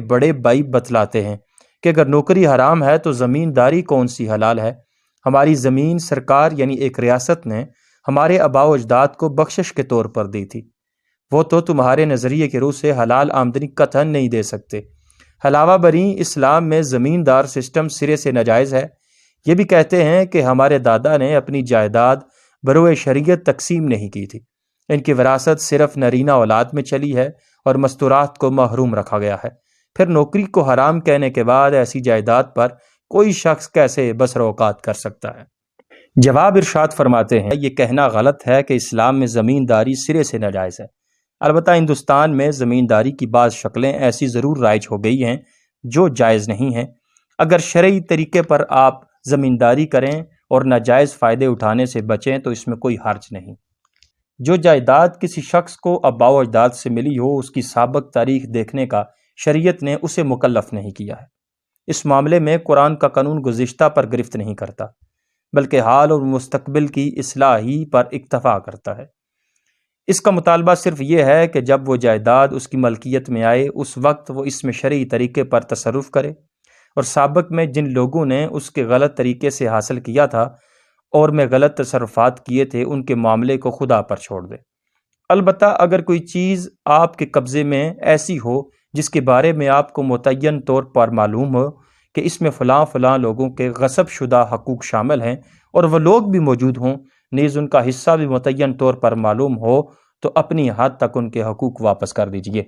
بڑے بھائی بتلاتے ہیں کہ اگر نوکری حرام ہے تو زمینداری کون سی حلال ہے؟ ہماری زمین سرکار یعنی ایک ریاست نے ہمارے آباء و اجداد کو بخشش کے طور پر دی تھی، وہ تو تمہارے نظریے کے روح سے حلال آمدنی قطعاً نہیں دے سکتے۔ علاوہ بری اسلام میں زمیندار سسٹم سرے سے ناجائز ہے۔ یہ بھی کہتے ہیں کہ ہمارے دادا نے اپنی جائیداد بروئے شریعت تقسیم نہیں کی تھی، ان کی وراثت صرف نرینہ اولاد میں چلی ہے اور مستورات کو محروم رکھا گیا ہے۔ پھر نوکری کو حرام کہنے کے بعد ایسی جائیداد پر کوئی شخص کیسے بسر اوقات کر سکتا ہے؟ جواب ارشاد فرماتے ہیں، یہ کہنا غلط ہے کہ اسلام میں زمینداری سرے سے ناجائز ہے۔ البتہ ہندوستان میں زمینداری کی بعض شکلیں ایسی ضرور رائج ہو گئی ہیں جو جائز نہیں ہیں۔ اگر شرعی طریقے پر آپ زمینداری کریں اور ناجائز فائدے اٹھانے سے بچیں تو اس میں کوئی حرج نہیں۔ جو جائیداد کسی شخص کو آباء و اجداد سے ملی ہو، اس کی سابق تاریخ دیکھنے کا شریعت نے اسے مکلف نہیں کیا ہے۔ اس معاملے میں قرآن کا قانون گزشتہ پر گرفت نہیں کرتا، بلکہ حال اور مستقبل کی اصلاح ہی پر اکتفا کرتا ہے۔ اس کا مطالبہ صرف یہ ہے کہ جب وہ جائیداد اس کی ملکیت میں آئے اس وقت وہ اس میں شرعی طریقے پر تصرف کرے، اور سابق میں جن لوگوں نے اس کے غلط طریقے سے حاصل کیا تھا اور میں غلط تصرفات کیے تھے ان کے معاملے کو خدا پر چھوڑ دے۔ البتہ اگر کوئی چیز آپ کے قبضے میں ایسی ہو جس کے بارے میں آپ کو متعین طور پر معلوم ہو کہ اس میں فلاں فلاں لوگوں کے غصب شدہ حقوق شامل ہیں اور وہ لوگ بھی موجود ہوں، نیز ان کا حصہ بھی متعین طور پر معلوم ہو، تو اپنی حد تک ان کے حقوق واپس کر دیجئے۔